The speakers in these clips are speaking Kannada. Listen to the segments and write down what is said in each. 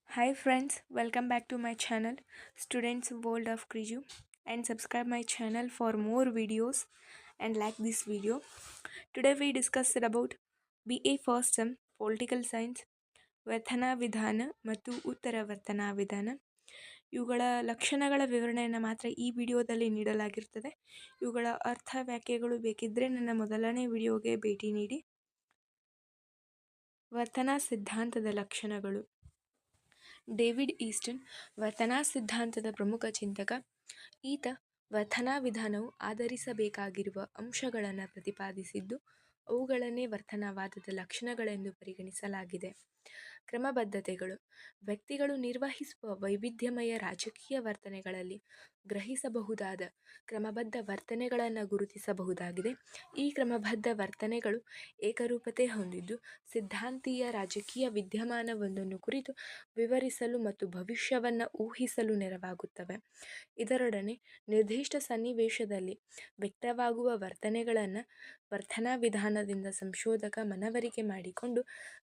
Hi friends, welcome back to my channel Students World of Kriju and subscribe my channel for more videos and like this video. Today we discussed about BA first sem Political Science ವರ್ತನಾ ವಿಧಾನ ಮತ್ತು ಉತ್ತರ ವರ್ತನಾ ವಿಧಾನ. ಇವುಗಳ ಲಕ್ಷಣಗಳ ವಿವರಣೆಯನ್ನು ಮಾತ್ರ ಈ ವಿಡಿಯೋದಲ್ಲಿ ನೀಡಲಾಗಿರುತ್ತದೆ. ಇವುಗಳ ಅರ್ಥ ವ್ಯಾಖ್ಯೆಗಳು ಬೇಕಿದ್ದರೆ ನನ್ನ ಮೊದಲನೇ ವಿಡಿಯೋಗೆ ಭೇಟಿ ನೀಡಿ. ವರ್ತನಾ ಸಿದ್ಧಾಂತದ ಲಕ್ಷಣಗಳು. ಡೇವಿಡ್ ಈಸ್ಟನ್ ವರ್ತನಾ ಸಿದ್ಧಾಂತದ ಪ್ರಮುಖ ಚಿಂತಕ. ಈತ ವರ್ತನಾ ವಿಧಾನವು ಆಧರಿಸಬೇಕಾಗಿರುವ ಅಂಶಗಳನ್ನು ಪ್ರತಿಪಾದಿಸಿದ್ದು ಅವುಗಳನ್ನೇ ವರ್ತನವಾದದ ಲಕ್ಷಣಗಳೆಂದು ಪರಿಗಣಿಸಲಾಗಿದೆ. ಕ್ರಮಬದ್ಧತೆಗಳು. ವ್ಯಕ್ತಿಗಳು ನಿರ್ವಹಿಸುವ ವೈವಿಧ್ಯಮಯ ರಾಜಕೀಯ ವರ್ತನೆಗಳಲ್ಲಿ ಗ್ರಹಿಸಬಹುದಾದ ಕ್ರಮಬದ್ಧ ವರ್ತನೆಗಳನ್ನು ಗುರುತಿಸಬಹುದಾಗಿದೆ. ಈ ಕ್ರಮಬದ್ಧ ವರ್ತನೆಗಳು ಏಕರೂಪತೆ ಹೊಂದಿದ್ದು ಸಿದ್ಧಾಂತೀಯ ರಾಜಕೀಯ ವಿದ್ಯಮಾನವೊಂದನ್ನು ಕುರಿತು ವಿವರಿಸಲು ಮತ್ತು ಭವಿಷ್ಯವನ್ನು ಊಹಿಸಲು ನೆರವಾಗುತ್ತವೆ. ಇದರೊಡನೆ ನಿರ್ದಿಷ್ಟ ಸನ್ನಿವೇಶದಲ್ಲಿ ವ್ಯಕ್ತವಾಗುವ ವರ್ತನೆಗಳನ್ನು ವರ್ತನಾ ವಿಧಾನದಿಂದ ಸಂಶೋಧಕ ಮನವರಿಕೆ ಮಾಡಿಕೊಂಡು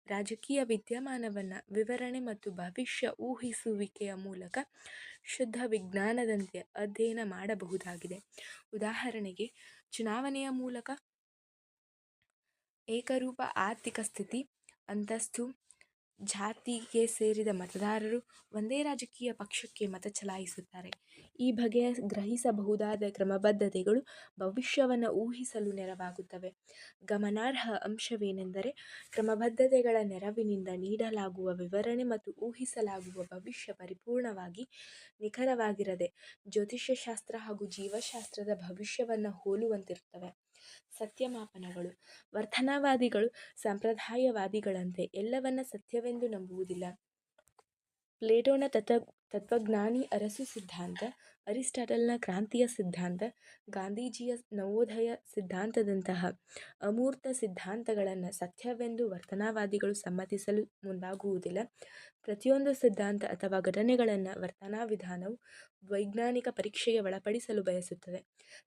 ರಾಜಕೀಯ ವಿದ್ಯಮಾನವನ್ನು ವಿವರಣೆ ಮತ್ತು ಭವಿಷ್ಯ ಊಹಿಸುವಿಕೆಯ ಮೂಲಕ ಶುದ್ಧ ವಿಜ್ಞಾನದಂತೆ ಅಧ್ಯಯನ ಮಾಡಬಹುದಾಗಿದೆ. ಉದಾಹರಣೆಗೆ, ಚುನಾವಣೆಯ ಮೂಲಕ ಏಕರೂಪ ಆರ್ಥಿಕ ಸ್ಥಿತಿ, ಅಂತಸ್ತು, ಜಾತಿಗೆ ಸೇರಿದ ಮತದಾರರು ಒಂದೇ ರಾಜಕೀಯ ಪಕ್ಷಕ್ಕೆ ಮತ ಚಲಾಯಿಸುತ್ತಾರೆ. ಈ ಬಗೆಯ ಗ್ರಹಿಸಬಹುದಾದ ಕ್ರಮಬದ್ಧತೆಗಳು ಭವಿಷ್ಯವನ್ನು ಊಹಿಸಲು ನೆರವಾಗುತ್ತವೆ. ಗಮನಾರ್ಹ ಅಂಶವೇನೆಂದರೆ ಕ್ರಮಬದ್ಧತೆಗಳ ನೆರವಿನಿಂದ ನೀಡಲಾಗುವ ವಿವರಣೆ ಮತ್ತು ಊಹಿಸಲಾಗುವ ಭವಿಷ್ಯ ಪರಿಪೂರ್ಣವಾಗಿ ನಿಖರವಾಗಿರದೆ ಜ್ಯೋತಿಷ್ಯಶಾಸ್ತ್ರ ಹಾಗೂ ಜೀವಶಾಸ್ತ್ರದ ಭವಿಷ್ಯವನ್ನು ಹೋಲುವಂತಿರುತ್ತವೆ. ಸತ್ಯಮಾಪನಗಳು. ವರ್ತನವಾದಿಗಳು ಸಂಪ್ರದಾಯವಾದಿಗಳಂತೆ ಎಲ್ಲವನ್ನ ಸತ್ಯವೆಂದು ನಂಬುವುದಿಲ್ಲ. ಪ್ಲೇಟೋನ ತತ್ವಜ್ಞಾನಿ ಅರಸು ಸಿದ್ಧಾಂತ, ಅರಿಸ್ಟಾಟಲ್ನ ಕ್ರಾಂತಿಯ ಸಿದ್ಧಾಂತ, ಗಾಂಧೀಜಿಯ ನವೋದಯ ಸಿದ್ಧಾಂತದಂತಹ ಅಮೂರ್ತ ಸಿದ್ಧಾಂತಗಳನ್ನು ಸತ್ಯವೆಂದು ವರ್ತನವಾದಿಗಳು ಸಮ್ಮತಿಸಲು ಮುಂದಾಗುವುದಿಲ್ಲ. ಪ್ರತಿಯೊಂದು ಸಿದ್ಧಾಂತ ಅಥವಾ ಘಟನೆಗಳನ್ನು ವರ್ತನಾ ವಿಧಾನವು ವೈಜ್ಞಾನಿಕ ಪರೀಕ್ಷೆಗೆ ಒಳಪಡಿಸಲು ಬಯಸುತ್ತದೆ.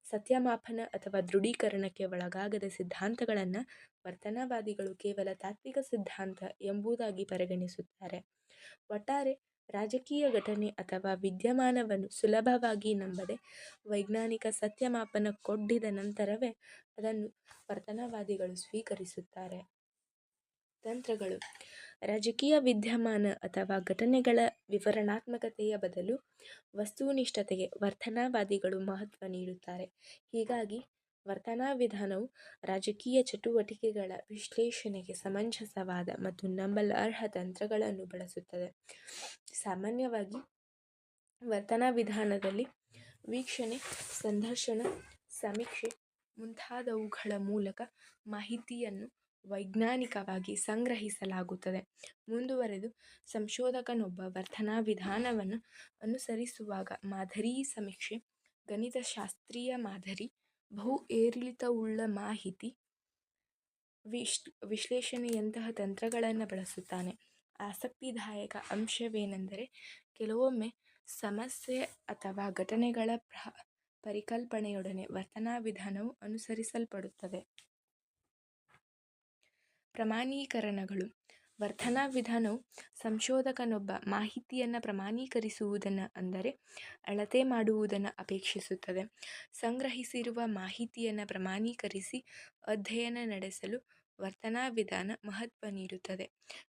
ಸತ್ಯಮಾಪನ ಅಥವಾ ದೃಢೀಕರಣಕ್ಕೆ ಒಳಗಾಗದ ಸಿದ್ಧಾಂತಗಳನ್ನು ವರ್ತನವಾದಿಗಳು ಕೇವಲ ತಾತ್ವಿಕ ಸಿದ್ಧಾಂತ ಎಂಬುದಾಗಿ ಪರಿಗಣಿಸುತ್ತಾರೆ. ಒಟ್ಟಾರೆ ರಾಜಕೀಯ ಘಟನೆ ಅಥವಾ ವಿದ್ಯಮಾನವನ್ನು ಸುಲಭವಾಗಿ ನಂಬದೆ ವೈಜ್ಞಾನಿಕ ಸತ್ಯಮಾಪನಕ್ಕೊಡ್ಡಿದ ನಂತರವೇ ಅದನ್ನು ವರ್ತನವಾದಿಗಳು ಸ್ವೀಕರಿಸುತ್ತಾರೆ. ತಂತ್ರಗಳು. ರಾಜಕೀಯ ವಿದ್ಯಮಾನ ಅಥವಾ ಘಟನೆಗಳ ವಿವರಣಾತ್ಮಕತೆಯ ಬದಲು ವಸ್ತುನಿಷ್ಠತೆಗೆ ವರ್ತನವಾದಿಗಳು ಮಹತ್ವ ನೀಡುತ್ತಾರೆ. ಹೀಗಾಗಿ ವರ್ತನಾ ವಿಧಾನವು ರಾಜಕೀಯ ಚಟುವಟಿಕೆಗಳ ವಿಶ್ಲೇಷಣೆಗೆ ಸಮಂಜಸವಾದ ಮತ್ತು ನಂಬಲರ್ಹ ತಂತ್ರಗಳನ್ನು ಬಳಸುತ್ತದೆ. ಸಾಮಾನ್ಯವಾಗಿ ವರ್ತನಾ ವಿಧಾನದಲ್ಲಿ ವೀಕ್ಷಣೆ, ಸಂದರ್ಶನ, ಸಮೀಕ್ಷೆ ಮುಂತಾದವುಗಳ ಮೂಲಕ ಮಾಹಿತಿಯನ್ನು ವೈಜ್ಞಾನಿಕವಾಗಿ ಸಂಗ್ರಹಿಸಲಾಗುತ್ತದೆ. ಮುಂದುವರೆದು ಸಂಶೋಧಕನೊಬ್ಬ ವರ್ತನಾ ವಿಧಾನವನ್ನು ಅನುಸರಿಸುವಾಗ ಮಾದರಿ ಸಮೀಕ್ಷೆ, ಗಣಿತಶಾಸ್ತ್ರೀಯ ಮಾದರಿ, ಬಹು ಏರಿಳಿತವುಳ್ಳ ಮಾಹಿತಿ ವಿಶ್ಲೇಷಣೆಯಂತಹ ತಂತ್ರಗಳನ್ನು ಬಳಸುತ್ತಾನೆ. ಆಸಕ್ತಿದಾಯಕ ಅಂಶವೇನೆಂದರೆ ಕೆಲವೊಮ್ಮೆ ಸಮಸ್ಯೆ ಅಥವಾ ಘಟನೆಗಳ ಪರಿಕಲ್ಪನೆಯೊಡನೆ ವರ್ತನಾ ವಿಧಾನವು ಅನುಸರಿಸಲ್ಪಡುತ್ತದೆ. ಪ್ರಮಾಣೀಕರಣಗಳು. ವರ್ತನಾ ವಿಧಾನವು ಸಂಶೋಧಕನೊಬ್ಬ ಮಾಹಿತಿಯನ್ನು ಪ್ರಮಾಣೀಕರಿಸುವುದನ್ನು ಅಂದರೆ ಅಳತೆ ಮಾಡುವುದನ್ನು ಅಪೇಕ್ಷಿಸುತ್ತದೆ. ಸಂಗ್ರಹಿಸಿರುವ ಮಾಹಿತಿಯನ್ನು ಪ್ರಮಾಣೀಕರಿಸಿ ಅಧ್ಯಯನ ನಡೆಸಲು ವರ್ತನಾ ವಿಧಾನ ಮಹತ್ವ ನೀಡುತ್ತದೆ.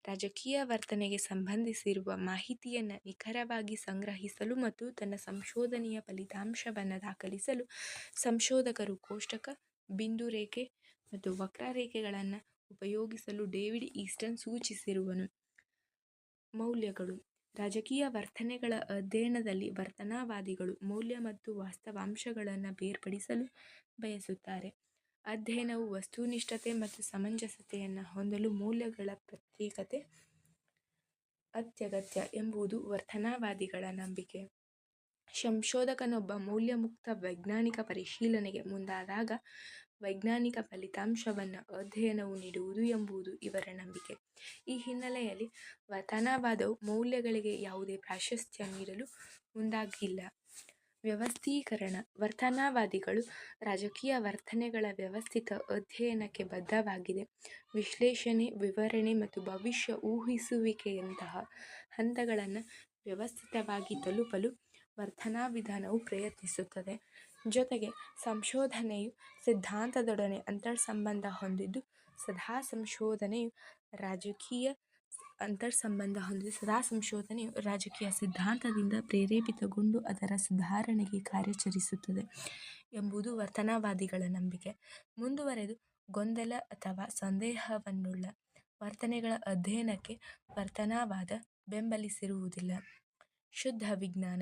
ರಾಜಕೀಯ ವರ್ತನೆಗೆ ಸಂಬಂಧಿಸಿರುವ ಮಾಹಿತಿಯನ್ನು ನಿಖರವಾಗಿ ಸಂಗ್ರಹಿಸಲು ಮತ್ತು ತನ್ನ ಸಂಶೋಧನೆಯ ಫಲಿತಾಂಶವನ್ನು ದಾಖಲಿಸಲು ಸಂಶೋಧಕರು ಕೋಷ್ಟಕ, ಬಿಂದು ರೇಖೆ ಮತ್ತು ವಕ್ರರೇಖೆಗಳನ್ನು ಉಪಯೋಗಿಸಲು ಡೇವಿಡ್ ಈಸ್ಟನ್ ಸೂಚಿಸಿರುವನು. ಮೌಲ್ಯಗಳು. ರಾಜಕೀಯ ವರ್ತನೆಗಳ ಅಧ್ಯಯನದಲ್ಲಿ ವರ್ತನವಾದಿಗಳು ಮೌಲ್ಯ ಮತ್ತು ವಾಸ್ತವಾಂಶಗಳನ್ನು ಬೇರ್ಪಡಿಸಲು ಬಯಸುತ್ತಾರೆ. ಅಧ್ಯಯನವು ವಸ್ತುನಿಷ್ಠತೆ ಮತ್ತು ಸಮಂಜಸತೆಯನ್ನು ಹೊಂದಲು ಮೌಲ್ಯಗಳ ಪ್ರತ್ಯೇಕತೆ ಅತ್ಯಗತ್ಯ ಎಂಬುದು ವರ್ತನವಾದಿಗಳ ನಂಬಿಕೆ. ಸಂಶೋಧಕನೊಬ್ಬ ಮೌಲ್ಯಮುಕ್ತ ವೈಜ್ಞಾನಿಕ ಪರಿಶೀಲನೆಗೆ ಮುಂದಾದಾಗ ವೈಜ್ಞಾನಿಕ ಫಲಿತಾಂಶವನ್ನು ಅಧ್ಯಯನವು ನೀಡುವುದು ಎಂಬುದು ಇವರ ನಂಬಿಕೆ. ಈ ಹಿನ್ನೆಲೆಯಲ್ಲಿ ವರ್ತನವಾದವು ಮೌಲ್ಯಗಳಿಗೆ ಯಾವುದೇ ಪ್ರಾಶಸ್ತ್ಯ ನೀಡಲು ಮುಂದಾಗಿಲ್ಲ. ವ್ಯವಸ್ಥೀಕರಣ. ವರ್ತನಾವಾದಿಗಳು ರಾಜಕೀಯ ವರ್ತನೆಗಳ ವ್ಯವಸ್ಥಿತ ಅಧ್ಯಯನಕ್ಕೆ ಬದ್ಧವಾಗಿದೆ. ವಿಶ್ಲೇಷಣೆ, ವಿವರಣೆ ಮತ್ತು ಭವಿಷ್ಯ ಊಹಿಸುವಿಕೆಯಂತಹ ಹಂತಗಳನ್ನು ವ್ಯವಸ್ಥಿತವಾಗಿ ತಲುಪಲು ವರ್ತನಾ ವಿಧಾನವು ಪ್ರಯತ್ನಿಸುತ್ತದೆ. ಜೊತೆಗೆ ಸಂಶೋಧನೆಯು ಸಿದ್ಧಾಂತದೊಡನೆ ಅಂತರ್ಸಂಬಂಧ ಹೊಂದಿದ್ದು ಸದಾ ಸಂಶೋಧನೆಯು ರಾಜಕೀಯ ಸಿದ್ಧಾಂತದಿಂದ ಪ್ರೇರೇಪಿತಗೊಂಡು ಅದರ ಸುಧಾರಣೆಗೆ ಕಾರ್ಯಾಚರಿಸುತ್ತದೆ ಎಂಬುದು ವರ್ತನಾವಾದಿಗಳ ನಂಬಿಕೆ. ಮುಂದುವರೆದು, ಗೊಂದಲ ಅಥವಾ ಸಂದೇಹವನ್ನುಳ್ಳ ವರ್ತನೆಗಳ ಅಧ್ಯಯನಕ್ಕೆ ವರ್ತನಾವಾದ ಬೆಂಬಲಿಸಿರುವುದಿಲ್ಲ. ಶುದ್ಧ ವಿಜ್ಞಾನ.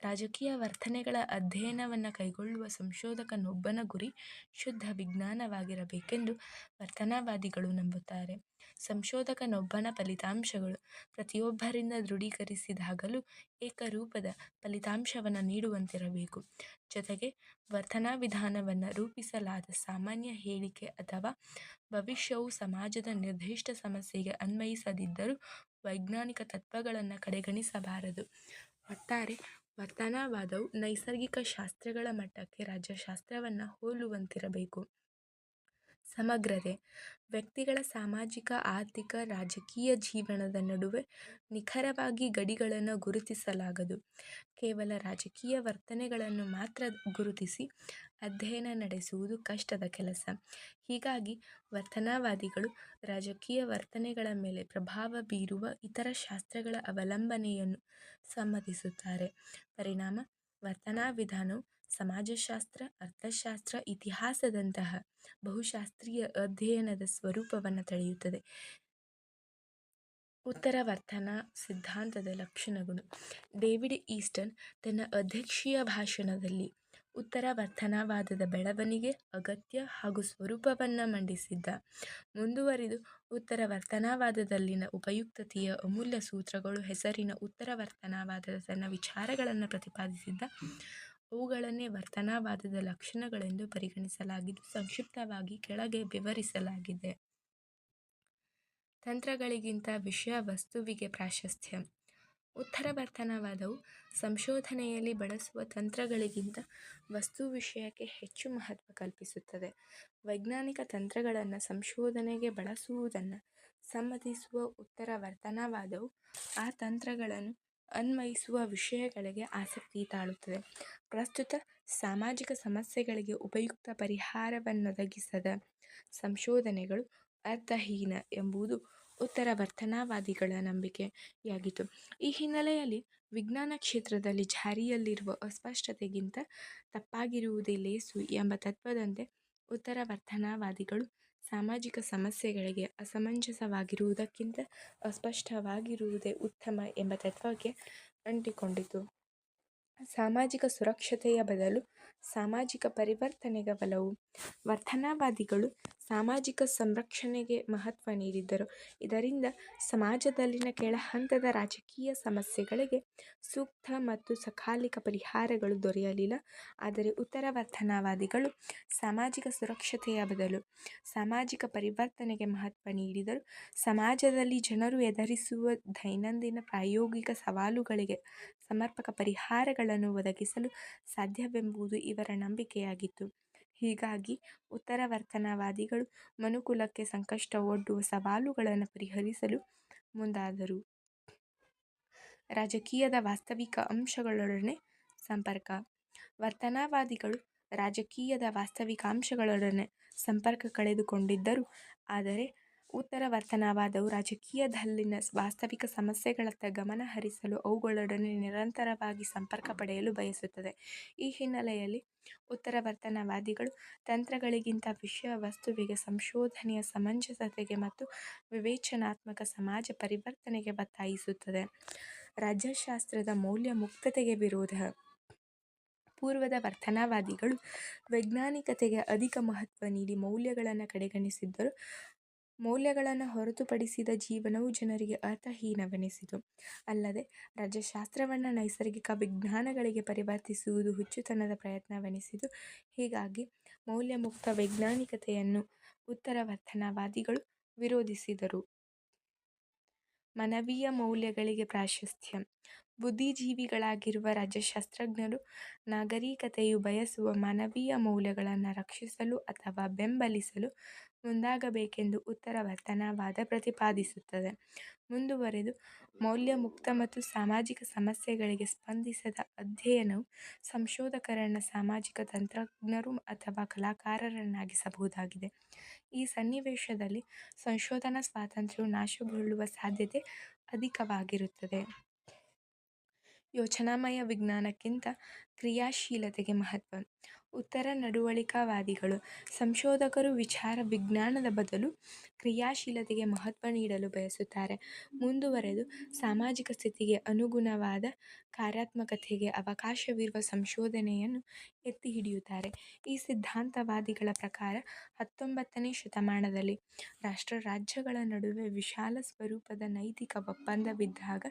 ರಾಜಕೀಯ ವರ್ತನೆಗಳ ಅಧ್ಯಯನವನ್ನು ಕೈಗೊಳ್ಳುವ ಸಂಶೋಧಕನೊಬ್ಬನ ಗುರಿ ಶುದ್ಧ ವಿಜ್ಞಾನವಾಗಿರಬೇಕೆಂದು ವರ್ತನಾವಾದಿಗಳು ನಂಬುತ್ತಾರೆ. ಸಂಶೋಧಕನೊಬ್ಬನ ಫಲಿತಾಂಶಗಳು ಪ್ರತಿಯೊಬ್ಬರಿಂದ ದೃಢೀಕರಿಸಿದಾಗಲೂ ಏಕರೂಪದ ಫಲಿತಾಂಶವನ್ನು ನೀಡುವಂತಿರಬೇಕು. ಜೊತೆಗೆ ವರ್ತನಾ ವಿಧಾನವನ್ನು ರೂಪಿಸಲಾದ ಸಾಮಾನ್ಯ ಹೇಳಿಕೆ ಅಥವಾ ಭವಿಷ್ಯವು ಸಮಾಜದ ನಿರ್ದಿಷ್ಟ ಸಮಸ್ಯೆಗೆ ಅನ್ವಯಿಸದಿದ್ದರೂ ವೈಜ್ಞಾನಿಕ ತತ್ವಗಳನ್ನು ಕಡೆಗಣಿಸಬಾರದು. ಒಟ್ಟಾರೆ ವರ್ತನಾವಾದವು ನೈಸರ್ಗಿಕ ಶಾಸ್ತ್ರಗಳ ಮಟ್ಟಕ್ಕೆ ರಾಜ್ಯಶಾಸ್ತ್ರವನ್ನು ಹೋಲುವಂತಿರಬೇಕು. ಸಮಗ್ರತೆ. ವ್ಯಕ್ತಿಗಳ ಸಾಮಾಜಿಕ, ಆರ್ಥಿಕ, ರಾಜಕೀಯ ಜೀವನದ ನಡುವೆ ನಿಖರವಾಗಿ ಗಡಿಗಳನ್ನು ಗುರುತಿಸಲಾಗದು. ಕೇವಲ ರಾಜಕೀಯ ವರ್ತನೆಗಳನ್ನು ಮಾತ್ರ ಗುರುತಿಸಿ ಅಧ್ಯಯನ ನಡೆಸುವುದು ಕಷ್ಟದ ಕೆಲಸ. ಹೀಗಾಗಿ ವರ್ತನಾವಾದಿಗಳು ರಾಜಕೀಯ ವರ್ತನೆಗಳ ಮೇಲೆ ಪ್ರಭಾವ ಬೀರುವ ಇತರ ಶಾಸ್ತ್ರಗಳ ಅವಲಂಬನೆಯನ್ನು ಸಮ್ಮತಿಸುತ್ತಾರೆ. ಪರಿಣಾಮ, ವರ್ತನಾ ವಿಧಾನವು ಸಮಾಜಶಾಸ್ತ್ರ, ಅರ್ಥಶಾಸ್ತ್ರ, ಇತಿಹಾಸದಂತಹ ಬಹುಶಾಸ್ತ್ರೀಯ ಅಧ್ಯಯನದ ಸ್ವರೂಪವನ್ನು ತಳೆಯುತ್ತದೆ. ಉತ್ತರ ವರ್ತನಾ ಸಿದ್ಧಾಂತದ ಲಕ್ಷಣಗಳು. ಡೇವಿಡ್ ಈಸ್ಟನ್ ತನ್ನ ಅಧ್ಯಕ್ಷೀಯ ಭಾಷಣದಲ್ಲಿ ಉತ್ತರ ವರ್ತನಾವಾದದ ಬೆಳವಣಿಗೆ, ಅಗತ್ಯ ಹಾಗೂ ಸ್ವರೂಪವನ್ನು ಮಂಡಿಸಿದ್ದ. ಮುಂದುವರಿದು, ಉತ್ತರ ವರ್ತನಾವಾದದಲ್ಲಿನ ಉಪಯುಕ್ತತೆಯ ಅಮೂಲ್ಯ ಸೂತ್ರಗಳು ಹೆಸರಿನ ಉತ್ತರ ವರ್ತನಾವಾದದ ತನ್ನ ವಿಚಾರಗಳನ್ನು ಪ್ರತಿಪಾದಿಸಿದ್ದ. ಅವುಗಳನ್ನೇ ವರ್ತನಾವಾದದ ಲಕ್ಷಣಗಳೆಂದು ಪರಿಗಣಿಸಲಾಗಿದ್ದು ಸಂಕ್ಷಿಪ್ತವಾಗಿ ಕೆಳಗೆ ವಿವರಿಸಲಾಗಿದೆ. ತಂತ್ರಗಳಿಗಿಂತ ವಿಷಯ ವಸ್ತುವಿಗೆ ಪ್ರಾಶಸ್ತ್ಯ. ಉತ್ತರ ವರ್ತನಾವಾದವು ಸಂಶೋಧನೆಯಲ್ಲಿ ಬಳಸುವ ತಂತ್ರಗಳಿಗಿಂತ ವಸ್ತು ವಿಷಯಕ್ಕೆ ಹೆಚ್ಚು ಮಹತ್ವ ಕಲ್ಪಿಸುತ್ತದೆ. ವೈಜ್ಞಾನಿಕ ತಂತ್ರಗಳನ್ನು ಸಂಶೋಧನೆಗೆ ಬಳಸುವುದನ್ನು ಸಮ್ಮತಿಸುವ ಉತ್ತರ ವರ್ತನಾವಾದವು ಆ ತಂತ್ರಗಳನ್ನು ಅನ್ವಯಿಸುವ ವಿಷಯಗಳಿಗೆ ಆಸಕ್ತಿ ತಾಳುತ್ತದೆ. ಪ್ರಸ್ತುತ ಸಾಮಾಜಿಕ ಸಮಸ್ಯೆಗಳಿಗೆ ಉಪಯುಕ್ತ ಪರಿಹಾರವನ್ನೊದಗಿಸದ ಸಂಶೋಧನೆಗಳು ಅರ್ಥಹೀನ ಎಂಬುದು ಉತ್ತರ ವರ್ತನಾವಾದಿಗಳ ನಂಬಿಕೆಯಾಗಿತ್ತು. ಈ ಹಿನ್ನೆಲೆಯಲ್ಲಿ ವಿಜ್ಞಾನ ಕ್ಷೇತ್ರದಲ್ಲಿ ಜಾರಿಯಲ್ಲಿರುವ ಅಸ್ಪಷ್ಟತೆಗಿಂತ ತಪ್ಪಾಗಿರುವುದೇ ಲೇಸು ಎಂಬ ತತ್ವದಂತೆ ಉತ್ತರ ವರ್ತನಾವಾದಿಗಳು ಸಾಮಾಜಿಕ ಸಮಸ್ಯೆಗಳಿಗೆ ಅಸಮಂಜಸವಾಗಿರುವುದಕ್ಕಿಂತ ಅಸ್ಪಷ್ಟವಾಗಿರುವುದೇ ಉತ್ತಮ ಎಂಬ ತತ್ವಕ್ಕೆ ಅಂಟಿಕೊಂಡಿತು. ಸಾಮಾಜಿಕ ಸುರಕ್ಷತೆಯ ಬದಲು ಸಾಮಾಜಿಕ ಪರಿವರ್ತನೆಗೆ ಒಲವು. ವರ್ತನಾವಾದಿಗಳು ಸಾಮಾಜಿಕ ಸಂರಕ್ಷಣೆಗೆ ಮಹತ್ವ ನೀಡಿದ್ದರು. ಇದರಿಂದ ಸಮಾಜದಲ್ಲಿನ ಕೆಳಹಂತದ ರಾಜಕೀಯ ಸಮಸ್ಯೆಗಳಿಗೆ ಸೂಕ್ತ ಮತ್ತು ಸಕಾಲಿಕ ಪರಿಹಾರಗಳು ದೊರೆಯಲಿಲ್ಲ. ಆದರೆ ಉತ್ತರ ವರ್ತನಾವಾದಿಗಳು ಸಾಮಾಜಿಕ ಸುರಕ್ಷತೆಯ ಬದಲು ಸಾಮಾಜಿಕ ಪರಿವರ್ತನೆಗೆ ಮಹತ್ವ ನೀಡಿದರು. ಸಮಾಜದಲ್ಲಿ ಜನರು ಎದುರಿಸುವ ದೈನಂದಿನ ಪ್ರಾಯೋಗಿಕ ಸವಾಲುಗಳಿಗೆ ಸಮರ್ಪಕ ಪರಿಹಾರಗಳನ್ನು ಒದಗಿಸಲು ಸಾಧ್ಯವೆಂಬುದು ಇವರ ನಂಬಿಕೆಯಾಗಿತ್ತು. ಹೀಗಾಗಿ ಉತ್ತರ ವರ್ತನಾವಾದಿಗಳು ಮನುಕುಲಕ್ಕೆ ಸಂಕಷ್ಟ ಒಡ್ಡುವ ಸವಾಲುಗಳನ್ನು ಪರಿಹರಿಸಲು ಮುಂದಾದರು. ರಾಜಕೀಯದ ವಾಸ್ತವಿಕ ಅಂಶಗಳೊಡನೆ ಸಂಪರ್ಕ. ವರ್ತನಾವಾದಿಗಳು ರಾಜಕೀಯದ ವಾಸ್ತವಿಕ ಅಂಶಗಳೊಡನೆ ಸಂಪರ್ಕ ಕಳೆದುಕೊಂಡಿದ್ದರು. ಆದರೆ ಉತ್ತರ ವರ್ತನಾವಾದವು ರಾಜಕೀಯದಲ್ಲಿನ ವಾಸ್ತವಿಕ ಸಮಸ್ಯೆಗಳತ್ತ ಗಮನ ಹರಿಸಲು ಅವುಗಳೊಡನೆ ನಿರಂತರವಾಗಿ ಸಂಪರ್ಕ ಪಡೆಯಲು ಬಯಸುತ್ತದೆ. ಈ ಹಿನ್ನೆಲೆಯಲ್ಲಿ ಉತ್ತರ ವರ್ತನಾವಾದಿಗಳು ತಂತ್ರಗಳಿಗಿಂತ ವಿಷಯ ವಸ್ತುವಿಗೆ, ಸಂಶೋಧನೆಯ ಸಮಂಜಸತೆಗೆ ಮತ್ತು ವಿವೇಚನಾತ್ಮಕ ಸಮಾಜ ಪರಿವರ್ತನೆಗೆ ಒತ್ತಾಯಿಸುತ್ತದೆ. ರಾಜ್ಯಶಾಸ್ತ್ರದ ಮೌಲ್ಯ ಮುಕ್ತತೆಗೆ ವಿರೋಧ. ಪೂರ್ವದ ವರ್ತನಾವಾದಿಗಳು ವೈಜ್ಞಾನಿಕತೆಗೆ ಅಧಿಕ ಮಹತ್ವ ನೀಡಿ ಮೌಲ್ಯಗಳನ್ನು ಕಡೆಗಣಿಸಿದ್ದರು. ಮೌಲ್ಯಗಳನ್ನು ಹೊರತುಪಡಿಸಿದ ಜೀವನವು ಜನರಿಗೆ ಅರ್ಥಹೀನವೆನಿಸಿತು. ಅಲ್ಲದೆ ರಾಜ್ಯಶಾಸ್ತ್ರವನ್ನು ನೈಸರ್ಗಿಕ ವಿಜ್ಞಾನಗಳಿಗೆ ಪರಿವರ್ತಿಸುವುದು ಹುಚ್ಚುತನದ ಪ್ರಯತ್ನವೆನಿಸಿತು. ಹೀಗಾಗಿ ಮೌಲ್ಯಮುಕ್ತ ವೈಜ್ಞಾನಿಕತೆಯನ್ನು ಉತ್ತರ ವರ್ತನಾವಾದಿಗಳು ವಿರೋಧಿಸಿದರು. ಮಾನವೀಯ ಮೌಲ್ಯಗಳಿಗೆ ಪ್ರಾಶಸ್ತ್ಯ. ಬುದ್ಧಿಜೀವಿಗಳಾಗಿರುವ ರಾಜ್ಯಶಾಸ್ತ್ರಜ್ಞರು ನಾಗರಿಕತೆಯು ಬಯಸುವ ಮಾನವೀಯ ಮೌಲ್ಯಗಳನ್ನು ರಕ್ಷಿಸಲು ಅಥವಾ ಬೆಂಬಲಿಸಲು ಮುಂದಾಗಬೇಕೆಂದು ಉತ್ತರವರ್ತನವಾದ ಪ್ರತಿಪಾದಿಸುತ್ತದೆ. ಮುಂದುವರೆದು, ಮೌಲ್ಯ ಮುಕ್ತ ಮತ್ತು ಸಾಮಾಜಿಕ ಸಮಸ್ಯೆಗಳಿಗೆ ಸ್ಪಂದಿಸದ ಅಧ್ಯಯನವು ಸಂಶೋಧಕರನ್ನು ಸಾಮಾಜಿಕ ತಂತ್ರಜ್ಞರು ಅಥವಾ ಕಲಾಕಾರರನ್ನಾಗಿಸಬಹುದಾಗಿದೆ. ಈ ಸನ್ನಿವೇಶದಲ್ಲಿ ಸಂಶೋಧನಾ ಸ್ವಾತಂತ್ರ್ಯವು ನಾಶಗೊಳ್ಳುವ ಸಾಧ್ಯತೆ ಅಧಿಕವಾಗಿರುತ್ತದೆ. ಯೋಚನಾಮಯ ವಿಜ್ಞಾನಕ್ಕಿಂತ ಕ್ರಿಯಾಶೀಲತೆಗೆ ಮಹತ್ವ. ಉತ್ತರ ನಡವಳಿಕಾವಾದಿಗಳು ಸಂಶೋಧಕರು ವಿಚಾರ ವಿಜ್ಞಾನದ ಬದಲು ಕ್ರಿಯಾಶೀಲತೆಗೆ ಮಹತ್ವ ನೀಡಲು ಬಯಸುತ್ತಾರೆ. ಮುಂದುವರೆದು, ಸಾಮಾಜಿಕ ಸ್ಥಿತಿಗೆ ಅನುಗುಣವಾದ ಕಾರ್ಯಾತ್ಮಕತೆಗೆ ಅವಕಾಶವಿರುವ ಸಂಶೋಧನೆಯನ್ನು ಎತ್ತಿ ಹಿಡಿಯುತ್ತಾರೆ. ಈ ಸಿದ್ಧಾಂತವಾದಿಗಳ ಪ್ರಕಾರ 19ನೇ ಶತಮಾನದಲ್ಲಿ ರಾಷ್ಟ್ರ-ರಾಜ್ಯಗಳ ನಡುವೆ ವಿಶಾಲ ಸ್ವರೂಪದ ನೈತಿಕ ಒಪ್ಪಂದವಿದ್ದಾಗ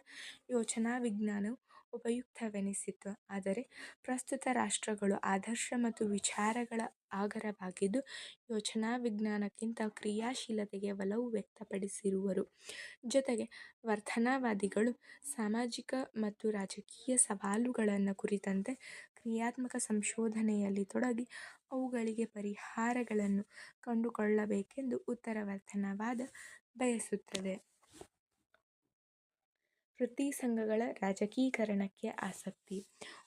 ಯೋಚನಾ ವಿಜ್ಞಾನವು ಉಪಯುಕ್ತವೆನಿಸಿತು. ಆದರೆ ಪ್ರಸ್ತುತ ರಾಷ್ಟ್ರಗಳು ಆದರ್ಶ ಮತ್ತು ವಿಚಾರಗಳ ಆಗರವಾಗಿದ್ದು ಯೋಚನಾ ವಿಜ್ಞಾನಕ್ಕಿಂತ ಕ್ರಿಯಾಶೀಲತೆಗೆ ಒಲವು ವ್ಯಕ್ತಪಡಿಸಿರುವರು. ಜೊತೆಗೆ ವರ್ತನವಾದಿಗಳು ಸಾಮಾಜಿಕ ಮತ್ತು ರಾಜಕೀಯ ಸವಾಲುಗಳನ್ನು ಕುರಿತಂತೆ ಕ್ರಿಯಾತ್ಮಕ ಸಂಶೋಧನೆಯಲ್ಲಿ ತೊಡಗಿ ಅವುಗಳಿಗೆ ಪರಿಹಾರಗಳನ್ನು ಕಂಡುಕೊಳ್ಳಬೇಕೆಂದು ಉತ್ತರವರ್ತನವಾದ ಬಯಸುತ್ತದೆ. ವೃತ್ತಿ ಸಂಘಗಳ ರಾಜಕೀಕರಣಕ್ಕೆ ಆಸಕ್ತಿ.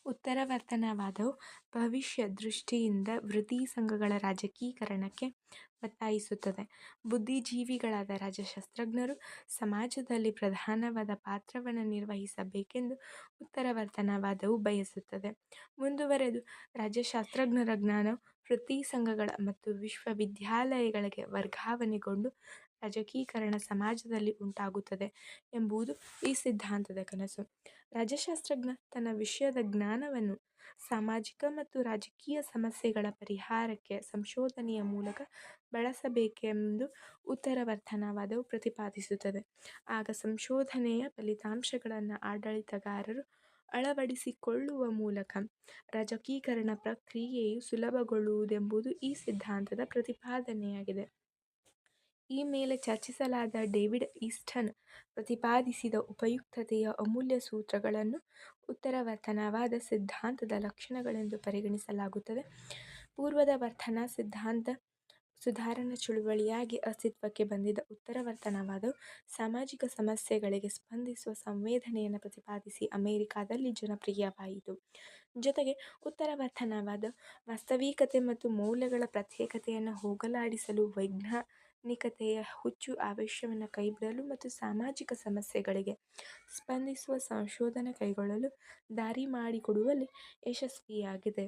ಉತ್ತರವರ್ತನವಾದವು ಭವಿಷ್ಯ ದೃಷ್ಟಿಯಿಂದ ವೃತ್ತಿ ಸಂಘಗಳ ರಾಜಕೀಕರಣಕ್ಕೆ ಒತ್ತಾಯಿಸುತ್ತದೆ. ಬುದ್ಧಿಜೀವಿಗಳಾದ ರಾಜ್ಯಶಾಸ್ತ್ರಜ್ಞರು ಸಮಾಜದಲ್ಲಿ ಪ್ರಧಾನವಾದ ಪಾತ್ರವನ್ನು ನಿರ್ವಹಿಸಬೇಕೆಂದು ಉತ್ತರವರ್ತನವಾದವು ಬಯಸುತ್ತದೆ. ಮುಂದುವರೆದು, ರಾಜ್ಯಶಾಸ್ತ್ರಜ್ಞರ ಜ್ಞಾನವು ವೃತ್ತಿ ಸಂಘಗಳ ಮತ್ತು ವಿಶ್ವವಿದ್ಯಾಲಯಗಳಿಗೆ ವರ್ಗಾವಣೆಗೊಂಡು ರಾಜಕೀಕರಣ ಸಮಾಜದಲ್ಲಿ ಉಂಟಾಗುತ್ತದೆ ಎಂಬುದು ಈ ಸಿದ್ಧಾಂತದ ಕನಸು. ರಾಜ್ಯಶಾಸ್ತ್ರಜ್ಞ ತನ್ನ ವಿಷಯದ ಜ್ಞಾನವನ್ನು ಸಾಮಾಜಿಕ ಮತ್ತು ರಾಜಕೀಯ ಸಮಸ್ಯೆಗಳ ಪರಿಹಾರಕ್ಕೆ ಸಂಶೋಧನೆಯ ಮೂಲಕ ಬಳಸಬೇಕೆಂದು ಉತ್ತರವರ್ತನವಾದವು ಪ್ರತಿಪಾದಿಸುತ್ತದೆ. ಆಗ ಸಂಶೋಧನೆಯ ಫಲಿತಾಂಶಗಳನ್ನು ಆಡಳಿತಗಾರರು ಅಳವಡಿಸಿಕೊಳ್ಳುವ ಮೂಲಕ ರಾಜಕೀಕರಣ ಪ್ರಕ್ರಿಯೆಯು ಸುಲಭಗೊಳ್ಳುವುದೆಂಬುದು ಈ ಸಿದ್ಧಾಂತದ ಪ್ರತಿಪಾದನೆಯಾಗಿದೆ. ಈ ಮೇಲೆ ಚರ್ಚಿಸಲಾದ ಡೇವಿಡ್ ಈಸ್ಟನ್ ಪ್ರತಿಪಾದಿಸಿದ ಉಪಯುಕ್ತತೆಯ ಅಮೂಲ್ಯ ಸೂತ್ರಗಳನ್ನು ಉತ್ತರವರ್ತನವಾದ ಸಿದ್ಧಾಂತದ ಲಕ್ಷಣಗಳೆಂದು ಪರಿಗಣಿಸಲಾಗುತ್ತದೆ. ಪೂರ್ವದ ವರ್ತನಾ ಸಿದ್ಧಾಂತ ಸುಧಾರಣಾ ಚಳುವಳಿಯಾಗಿ ಅಸ್ತಿತ್ವಕ್ಕೆ ಬಂದಿದ್ದ ಉತ್ತರವರ್ತನವಾದವು ಸಾಮಾಜಿಕ ಸಮಸ್ಯೆಗಳಿಗೆ ಸ್ಪಂದಿಸುವ ಸಂವೇದನೆಯನ್ನು ಪ್ರತಿಪಾದಿಸಿ ಅಮೆರಿಕಾದಲ್ಲಿ ಜನಪ್ರಿಯವಾಯಿತು. ಜೊತೆಗೆ ಉತ್ತರವರ್ತನವಾದ ವಾಸ್ತವಿಕತೆ ಮತ್ತು ಮೌಲ್ಯಗಳ ಪ್ರತ್ಯೇಕತೆಯನ್ನು ಹೋಗಲಾಡಿಸಲು ವೈಜ್ಞಾನಿಕತೆಯ ಹುಚ್ಚು ಆವೇಶವನ್ನು ಕೈಬಿಡಲು ಮತ್ತು ಸಾಮಾಜಿಕ ಸಮಸ್ಯೆಗಳಿಗೆ ಸ್ಪಂದಿಸುವ ಸಂಶೋಧನೆ ಕೈಗೊಳ್ಳಲು ದಾರಿ ಮಾಡಿಕೊಡುವಲ್ಲಿ ಯಶಸ್ವಿಯಾಗಿದೆ.